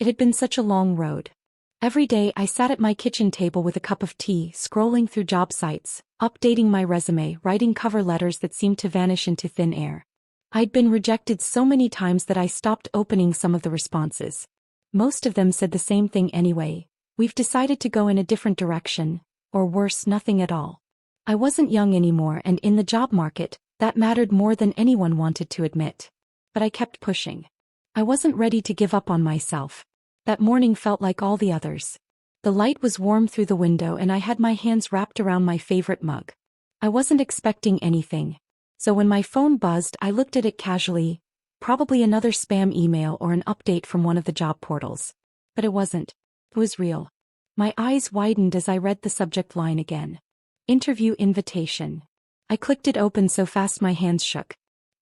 It had been such a long road. Every day I sat at my kitchen table with a cup of tea, scrolling through job sites, updating my resume, writing cover letters that seemed to vanish into thin air. I'd been rejected so many times that I stopped opening some of the responses. Most of them said the same thing anyway: we've decided to go in a different direction, or worse, nothing at all. I wasn't young anymore, and in the job market, that mattered more than anyone wanted to admit. But I kept pushing. I wasn't ready to give up on myself. That morning felt like all the others. The light was warm through the window and I had my hands wrapped around my favorite mug. I wasn't expecting anything. So when my phone buzzed, I looked at it casually, probably another spam email or an update from one of the job portals. But it wasn't. It was real. My eyes widened as I read the subject line again. Interview invitation. I clicked it open so fast my hands shook.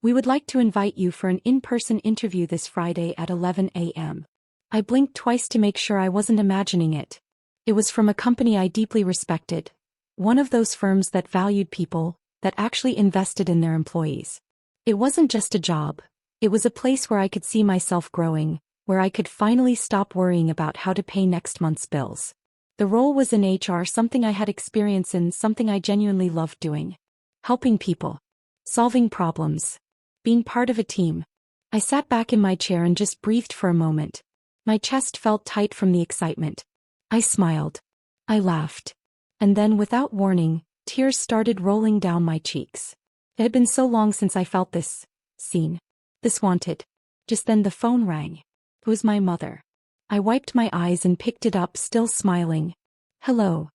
We would like to invite you for an in-person interview this Friday at 11 a.m. I blinked twice to make sure I wasn't imagining it. It was from a company I deeply respected. One of those firms that valued people, that actually invested in their employees. It wasn't just a job. It was a place where I could see myself growing, where I could finally stop worrying about how to pay next month's bills. The role was in HR, something I had experience in, something I genuinely loved doing. Helping people. Solving problems. Being part of a team. I sat back in my chair and just breathed for a moment. My chest felt tight from the excitement. I smiled. I laughed. And then, without warning, tears started rolling down my cheeks. It had been so long since I felt this seen. This wanted. Just then the phone rang. It was my mother. I wiped my eyes and picked it up, still smiling. Hello.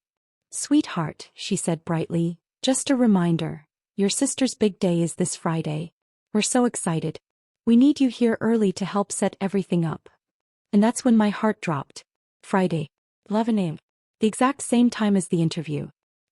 Sweetheart, she said brightly, just a reminder. Your sister's big day is this Friday. We're so excited. We need you here early to help set everything up. And that's when my heart dropped. Friday. 11 a.m. The exact same time as the interview.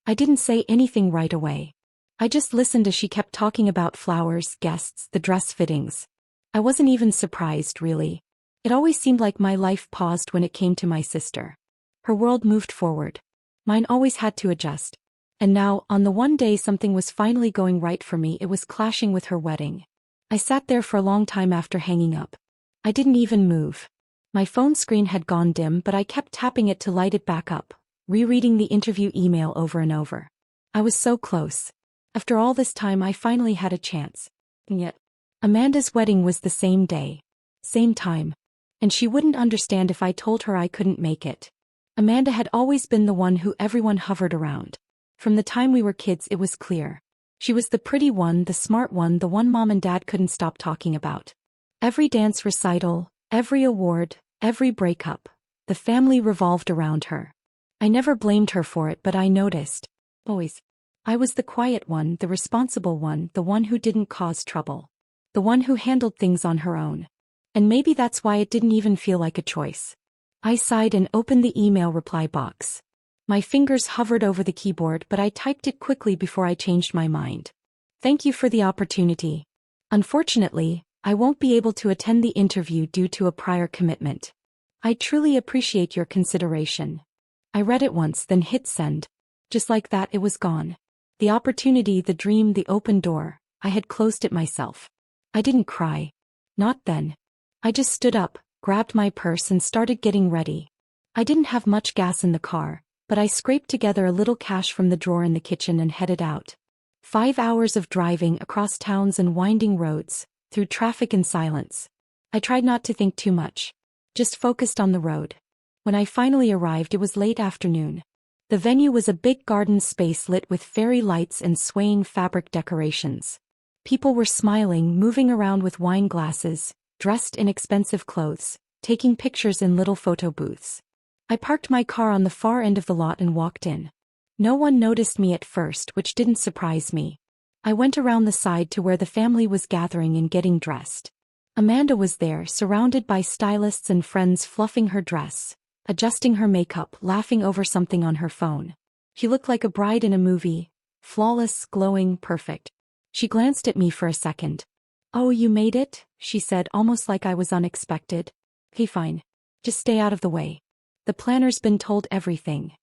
I didn't say anything right away. I just listened as she kept talking about flowers, guests, the dress fittings. I wasn't even surprised, really. It always seemed like my life paused when it came to my sister. Her world moved forward. Mine always had to adjust. And now, on the one day something was finally going right for me, it was clashing with her wedding. I sat there for a long time after hanging up. I didn't even move. My phone screen had gone dim, but I kept tapping it to light it back up, rereading the interview email over and over. I was so close. After all this time, I finally had a chance. And yet, Amanda's wedding was the same day. Same time. And she wouldn't understand if I told her I couldn't make it. Amanda had always been the one who everyone hovered around. From the time we were kids, it was clear. She was the pretty one, the smart one, the one Mom and Dad couldn't stop talking about. Every dance recital, every award, every breakup, the family revolved around her. I never blamed her for it, but I noticed. Always. I was the quiet one, the responsible one, the one who didn't cause trouble. The one who handled things on her own. And maybe that's why it didn't even feel like a choice. I sighed and opened the email reply box. My fingers hovered over the keyboard, but I typed it quickly before I changed my mind. Thank you for the opportunity. Unfortunately, I won't be able to attend the interview due to a prior commitment. I truly appreciate your consideration. I read it once, then hit send. Just like that, it was gone. The opportunity, the dream, the open door, I had closed it myself. I didn't cry. Not then. I just stood up, grabbed my purse and started getting ready. I didn't have much gas in the car, but I scraped together a little cash from the drawer in the kitchen and headed out. 5 hours of driving across towns and winding roads, through traffic and silence. I tried not to think too much. Just focused on the road. When I finally arrived, it was late afternoon. The venue was a big garden space lit with fairy lights and swaying fabric decorations. People were smiling, moving around with wine glasses, dressed in expensive clothes, taking pictures in little photo booths. I parked my car on the far end of the lot and walked in. No one noticed me at first, which didn't surprise me. I went around the side to where the family was gathering and getting dressed. Amanda was there, surrounded by stylists and friends, fluffing her dress, adjusting her makeup, laughing over something on her phone. She looked like a bride in a movie, flawless, glowing, perfect. She glanced at me for a second. "Oh, you made it?" she said, almost like I was unexpected. "Okay, fine. Just stay out of the way. The planner's been told everything."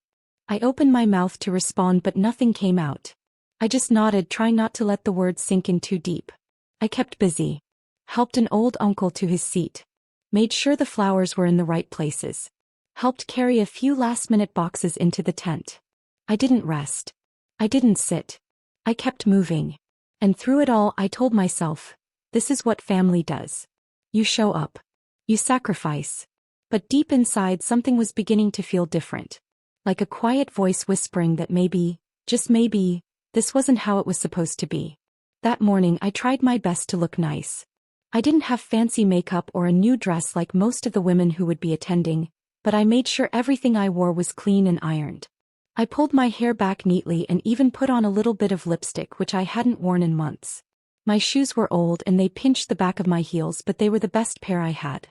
I opened my mouth to respond, but nothing came out. I just nodded, trying not to let the words sink in too deep. I kept busy. Helped an old uncle to his seat. made sure the flowers were in the right places, helped carry a few last-minute boxes into the tent. I didn't rest. I didn't sit. I kept moving. And through it all I told myself, this is what family does. You show up. You sacrifice. But deep inside something was beginning to feel different. Like a quiet voice whispering that maybe, just maybe, this wasn't how it was supposed to be. That morning I tried my best to look nice. I didn't have fancy makeup or a new dress like most of the women who would be attending, but I made sure everything I wore was clean and ironed. I pulled my hair back neatly and even put on a little bit of lipstick which I hadn't worn in months. My shoes were old and they pinched the back of my heels, but they were the best pair I had.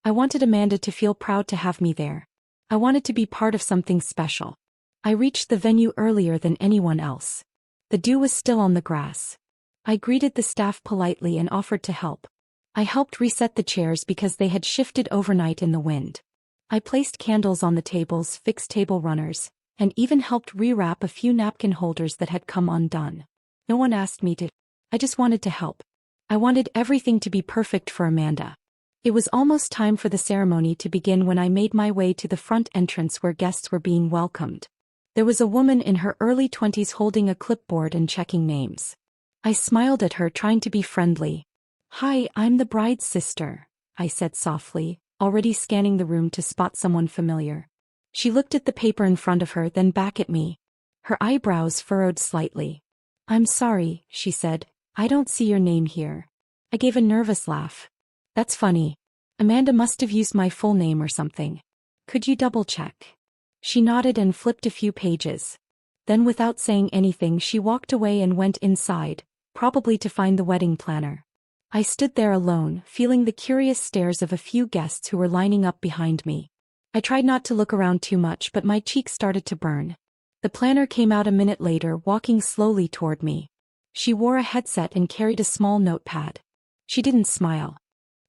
I wanted Amanda to feel proud to have me there. I wanted to be part of something special. I reached the venue earlier than anyone else. The dew was still on the grass. I greeted the staff politely and offered to help. I helped reset the chairs because they had shifted overnight in the wind. I placed candles on the tables, fixed table runners, and even helped rewrap a few napkin holders that had come undone. No one asked me to. I just wanted to help. I wanted everything to be perfect for Amanda. It was almost time for the ceremony to begin when I made my way to the front entrance where guests were being welcomed. There was a woman in her early 20s holding a clipboard and checking names. I smiled at her, trying to be friendly. "Hi, I'm the bride's sister," I said softly, already scanning the room to spot someone familiar. She looked at the paper in front of her, then back at me. Her eyebrows furrowed slightly. "I'm sorry," she said, "I don't see your name here." I gave a nervous laugh. "That's funny. Amanda must have used my full name or something. Could you double-check?" She nodded and flipped a few pages. Then without saying anything she walked away and went inside, probably to find the wedding planner. I stood there alone, feeling the curious stares of a few guests who were lining up behind me. I tried not to look around too much, but my cheeks started to burn. The planner came out a minute later, walking slowly toward me. She wore a headset and carried a small notepad. She didn't smile.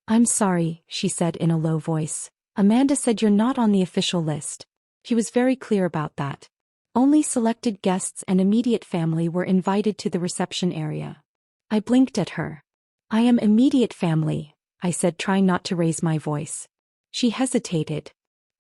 "I'm sorry," she said in a low voice. "Amanda said you're not on the official list." She was very clear about that. Only selected guests and immediate family were invited to the reception area. I blinked at her. "I am immediate family," I said, trying not to raise my voice. She hesitated.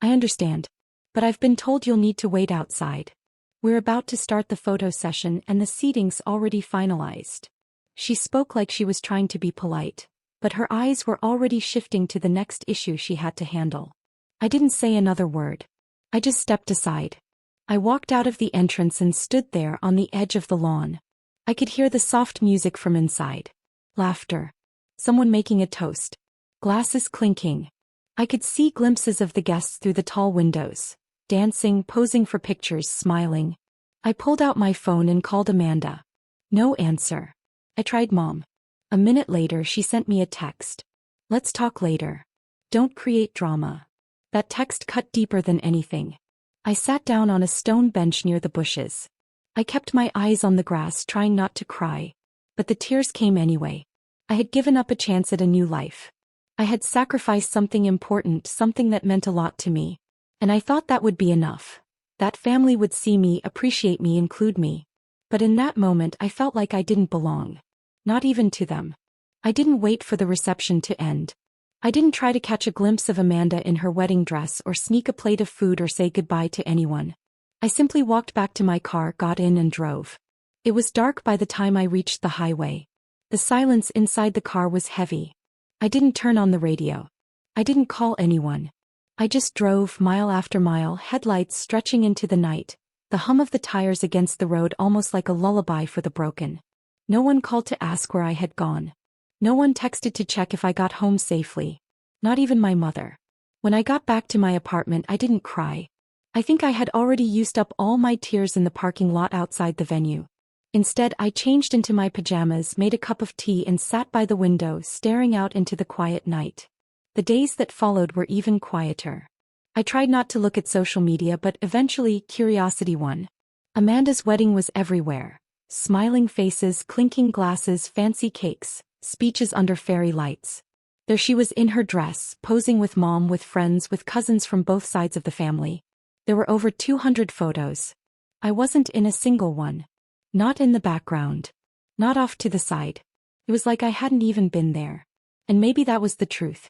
"I understand. But I've been told you'll need to wait outside. We're about to start the photo session and the seating's already finalized." She spoke like she was trying to be polite, but her eyes were already shifting to the next issue she had to handle. I didn't say another word. I just stepped aside. I walked out of the entrance and stood there on the edge of the lawn. I could hear the soft music from inside. Laughter. Someone making a toast. Glasses clinking. I could see glimpses of the guests through the tall windows, dancing, posing for pictures, smiling. I pulled out my phone and called Amanda. No answer. I tried Mom. A minute later she sent me a text. "Let's talk later. Don't create drama." That text cut deeper than anything. I sat down on a stone bench near the bushes. I kept my eyes on the grass, trying not to cry. But the tears came anyway. I had given up a chance at a new life. I had sacrificed something important, something that meant a lot to me. And I thought that would be enough. That family would see me, appreciate me, include me. But in that moment I felt like I didn't belong. Not even to them. I didn't wait for the reception to end. I didn't try to catch a glimpse of Amanda in her wedding dress or sneak a plate of food or say goodbye to anyone. I simply walked back to my car, got in and drove. It was dark by the time I reached the highway. The silence inside the car was heavy. I didn't turn on the radio. I didn't call anyone. I just drove mile after mile, headlights stretching into the night, the hum of the tires against the road almost like a lullaby for the broken. No one called to ask where I had gone. No one texted to check if I got home safely. Not even my mother. When I got back to my apartment I didn't cry. I think I had already used up all my tears in the parking lot outside the venue. Instead I changed into my pajamas, made a cup of tea and sat by the window staring out into the quiet night. The days that followed were even quieter. I tried not to look at social media, but eventually curiosity won. Amanda's wedding was everywhere. Smiling faces, clinking glasses, fancy cakes, speeches under fairy lights. There she was in her dress, posing with Mom, with friends, with cousins from both sides of the family. There were over 200 photos. I wasn't in a single one. Not in the background. Not off to the side. It was like I hadn't even been there. And maybe that was the truth.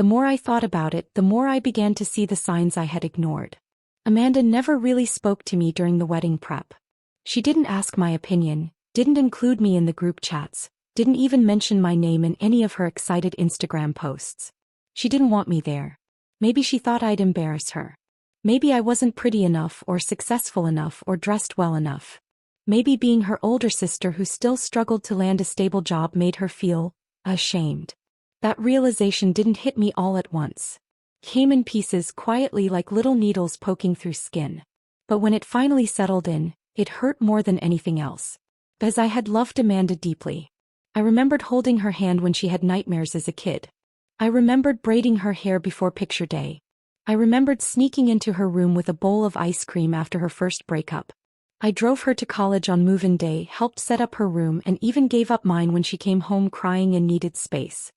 The more I thought about it, the more I began to see the signs I had ignored. Amanda never really spoke to me during the wedding prep. She didn't ask my opinion, didn't include me in the group chats, didn't even mention my name in any of her excited Instagram posts. She didn't want me there. Maybe she thought I'd embarrass her. Maybe I wasn't pretty enough or successful enough or dressed well enough. Maybe being her older sister who still struggled to land a stable job made her feel ashamed. That realization didn't hit me all at once. Came in pieces quietly like little needles poking through skin. But when it finally settled in, it hurt more than anything else. Because I had loved Amanda deeply. I remembered holding her hand when she had nightmares as a kid. I remembered braiding her hair before picture day. I remembered sneaking into her room with a bowl of ice cream after her first breakup. I drove her to college on move-in day, helped set up her room, and even gave up mine when she came home crying and needed space.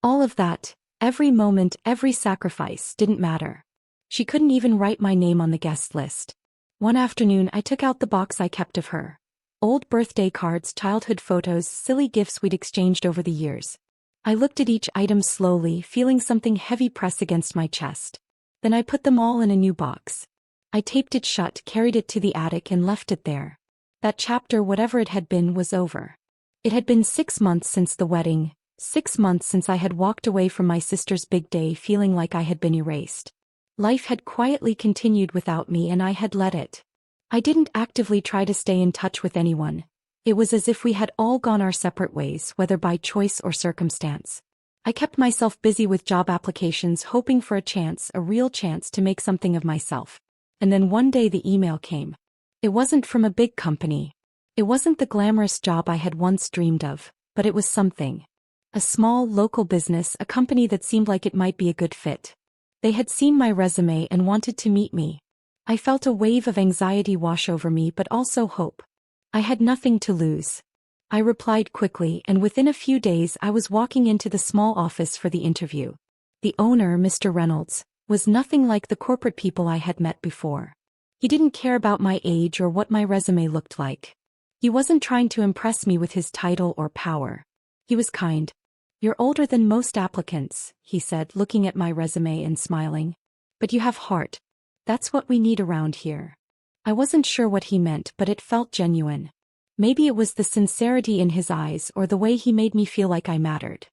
All of that, every moment, every sacrifice, didn't matter. She couldn't even write my name on the guest list. One afternoon I took out the box I kept of her. Old birthday cards, childhood photos, silly gifts we'd exchanged over the years. I looked at each item slowly, feeling something heavy press against my chest. Then I put them all in a new box. I taped it shut, carried it to the attic, and left it there. That chapter, whatever it had been, was over. It had been 6 months since the wedding, 6 months since I had walked away from my sister's big day feeling like I had been erased. Life had quietly continued without me, and I had let it. I didn't actively try to stay in touch with anyone. It was as if we had all gone our separate ways, whether by choice or circumstance. I kept myself busy with job applications, hoping for a chance, a real chance to make something of myself. And then one day the email came. It wasn't from a big company. It wasn't the glamorous job I had once dreamed of, but it was something. A small, local business, a company that seemed like it might be a good fit. They had seen my resume and wanted to meet me. I felt a wave of anxiety wash over me, but also hope. I had nothing to lose. I replied quickly, and within a few days I was walking into the small office for the interview. The owner, Mr. Reynolds, was nothing like the corporate people I had met before. He didn't care about my age or what my resume looked like. He wasn't trying to impress me with his title or power. He was kind. "You're older than most applicants," he said, looking at my resume and smiling. "But you have heart. That's what we need around here." I wasn't sure what he meant, but it felt genuine. Maybe it was the sincerity in his eyes or the way he made me feel like I mattered.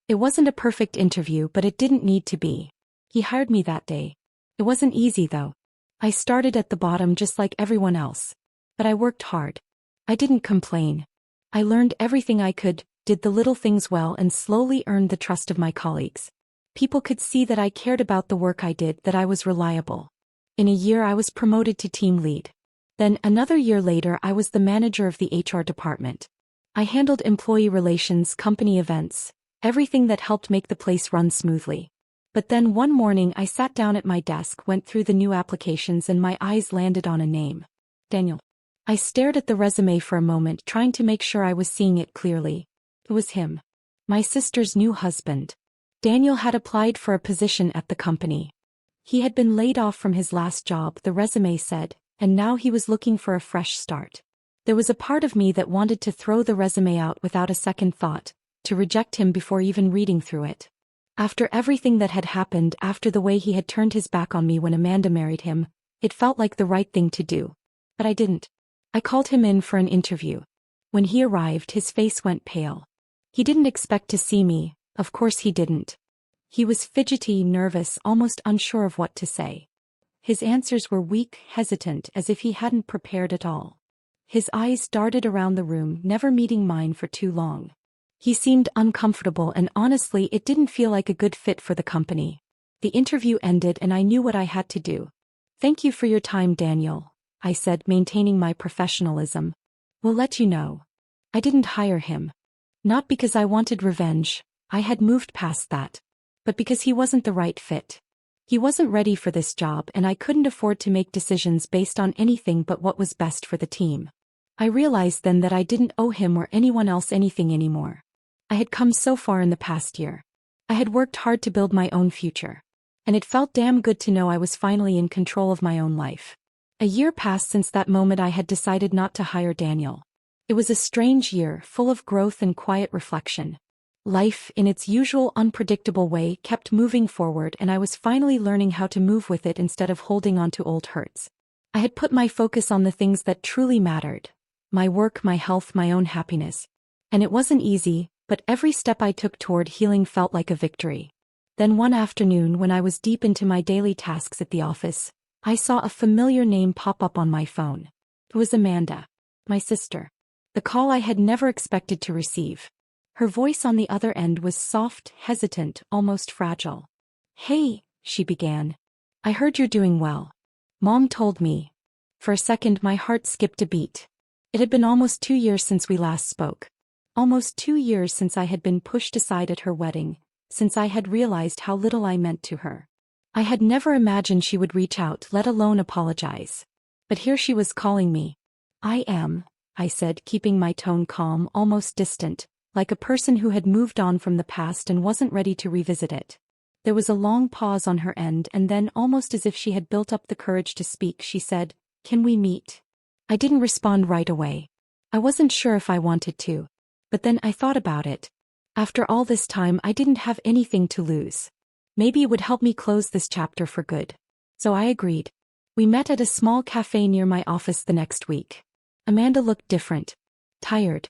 It wasn't a perfect interview, but it didn't need to be. He hired me that day. It wasn't easy though. I started at the bottom just like everyone else. But I worked hard. I didn't complain. I learned everything I could, did the little things well, and slowly earned the trust of my colleagues. People could see that I cared about the work I did, that I was reliable. In a year I was promoted to team lead. Then, another year later, I was the manager of the HR department. I handled employee relations, company events, everything that helped make the place run smoothly. But then one morning I sat down at my desk, went through the new applications, and my eyes landed on a name. Daniel. I stared at the resume for a moment, trying to make sure I was seeing it clearly. It was him. My sister's new husband. Daniel had applied for a position at the company. He had been laid off from his last job, the resume said, and now he was looking for a fresh start. There was a part of me that wanted to throw the resume out without a second thought, to reject him before even reading through it. After everything that had happened, after the way he had turned his back on me when Amanda married him, it felt like the right thing to do. But I didn't. I called him in for an interview. When he arrived, his face went pale. He didn't expect to see me, of course he didn't. He was fidgety, nervous, almost unsure of what to say. His answers were weak, hesitant, as if he hadn't prepared at all. His eyes darted around the room, never meeting mine for too long. He seemed uncomfortable, and honestly, it didn't feel like a good fit for the company. The interview ended and I knew what I had to do. "Thank you for your time, Daniel," I said, maintaining my professionalism. "We'll let you know." I didn't hire him. Not because I wanted revenge, I had moved past that. But because he wasn't the right fit. He wasn't ready for this job, and I couldn't afford to make decisions based on anything but what was best for the team. I realized then that I didn't owe him or anyone else anything anymore. I had come so far in the past year. I had worked hard to build my own future. And it felt damn good to know I was finally in control of my own life. A year passed since that moment I had decided not to hire Daniel. It was a strange year, full of growth and quiet reflection. Life, in its usual unpredictable way, kept moving forward, and I was finally learning how to move with it instead of holding on to old hurts. I had put my focus on the things that truly mattered: my work, my health, my own happiness. And it wasn't easy, but every step I took toward healing felt like a victory. Then one afternoon, when I was deep into my daily tasks at the office, I saw a familiar name pop up on my phone. It was Amanda, my sister. The call I had never expected to receive. Her voice on the other end was soft, hesitant, almost fragile. "Hey," she began. "I heard you're doing well. Mom told me." For a second my heart skipped a beat. It had been almost 2 years since we last spoke. Almost 2 years since I had been pushed aside at her wedding, since I had realized how little I meant to her. I had never imagined she would reach out, let alone apologize. But here she was calling me. I said, keeping my tone calm, almost distant, like a person who had moved on from the past and wasn't ready to revisit it. There was a long pause on her end, and then, almost as if she had built up the courage to speak, she said, "Can we meet?" I didn't respond right away. I wasn't sure if I wanted to. But then I thought about it. After all this time, I didn't have anything to lose. Maybe it would help me close this chapter for good. So I agreed. We met at a small cafe near my office the next week. Amanda looked different. Tired.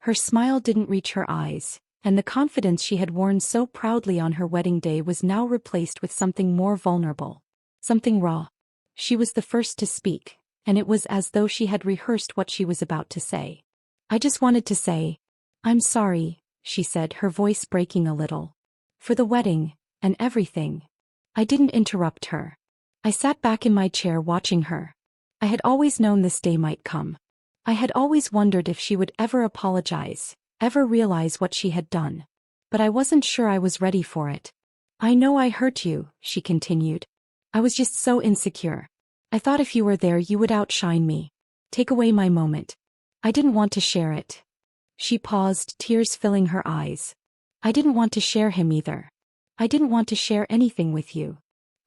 Her smile didn't reach her eyes, and the confidence she had worn so proudly on her wedding day was now replaced with something more vulnerable. Something raw. She was the first to speak, and it was as though she had rehearsed what she was about to say. "I just wanted to say, I'm sorry," she said, her voice breaking a little. "For the wedding, and everything." I didn't interrupt her. I sat back in my chair watching her. I had always known this day might come. I had always wondered if she would ever apologize, ever realize what she had done. But I wasn't sure I was ready for it. "I know I hurt you," she continued. "I was just so insecure. I thought if you were there you would outshine me. Take away my moment. I didn't want to share it." She paused, tears filling her eyes. "I didn't want to share him either. I didn't want to share anything with you."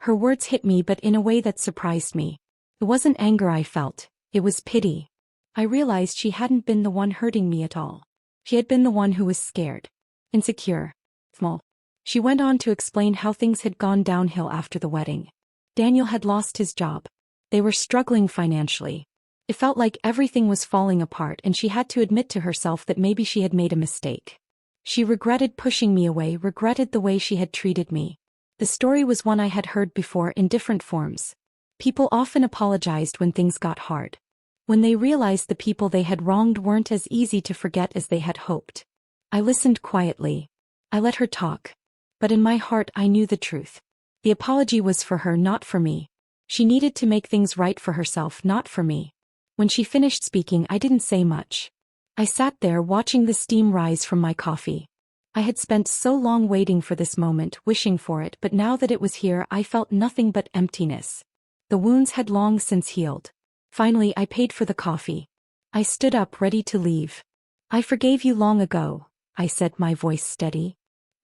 Her words hit me, but in a way that surprised me. It wasn't anger I felt, it was pity. I realized she hadn't been the one hurting me at all. She had been the one who was scared, insecure, small. She went on to explain how things had gone downhill after the wedding. Daniel had lost his job. They were struggling financially. It felt like everything was falling apart, and she had to admit to herself that maybe she had made a mistake. She regretted pushing me away, regretted the way she had treated me. The story was one I had heard before in different forms. People often apologized when things got hard. When they realized the people they had wronged weren't as easy to forget as they had hoped. I listened quietly. I let her talk. But in my heart I knew the truth. The apology was for her, not for me. She needed to make things right for herself, not for me. When she finished speaking, I didn't say much. I sat there watching the steam rise from my coffee. I had spent so long waiting for this moment, wishing for it, but now that it was here, I felt nothing but emptiness. The wounds had long since healed. Finally, I paid for the coffee. I stood up, ready to leave. "I forgave you long ago," I said, my voice steady.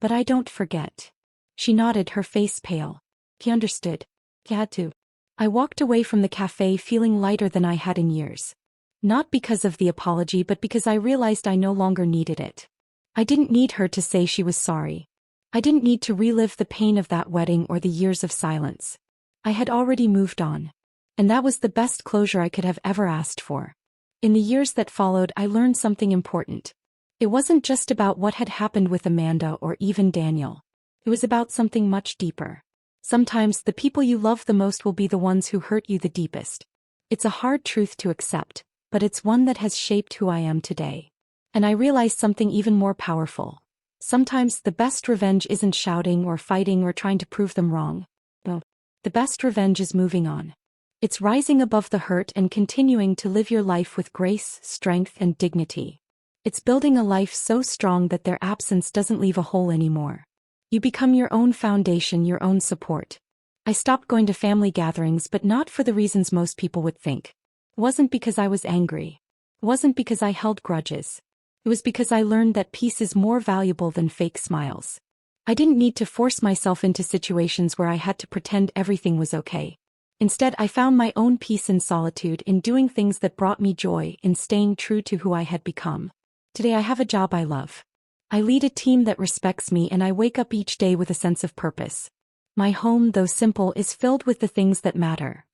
"But I don't forget." She nodded, her face pale. He understood. He had to. I walked away from the cafe feeling lighter than I had in years. Not because of the apology, but because I realized I no longer needed it. I didn't need her to say she was sorry. I didn't need to relive the pain of that wedding or the years of silence. I had already moved on. And that was the best closure I could have ever asked for. In the years that followed, I learned something important. It wasn't just about what had happened with Amanda or even Daniel. It was about something much deeper. Sometimes the people you love the most will be the ones who hurt you the deepest. It's a hard truth to accept, but it's one that has shaped who I am today. And I realized something even more powerful. Sometimes the best revenge isn't shouting or fighting or trying to prove them wrong. No. The best revenge is moving on. It's rising above the hurt and continuing to live your life with grace, strength, and dignity. It's building a life so strong that their absence doesn't leave a hole anymore. You become your own foundation, your own support. I stopped going to family gatherings, but not for the reasons most people would think. It wasn't because I was angry. It wasn't because I held grudges. It was because I learned that peace is more valuable than fake smiles. I didn't need to force myself into situations where I had to pretend everything was okay. Instead, I found my own peace in solitude, in doing things that brought me joy, in staying true to who I had become. Today I have a job I love. I lead a team that respects me, and I wake up each day with a sense of purpose. My home, though simple, is filled with the things that matter.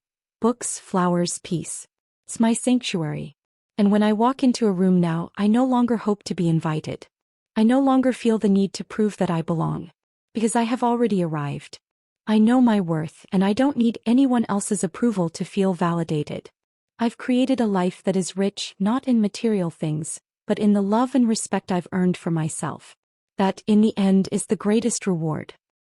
Books, flowers, peace. It's my sanctuary. And when I walk into a room now, I no longer hope to be invited. I no longer feel the need to prove that I belong. Because I have already arrived. I know my worth, and I don't need anyone else's approval to feel validated. I've created a life that is rich, not in material things, but in the love and respect I've earned for myself. That, in the end, is the greatest reward.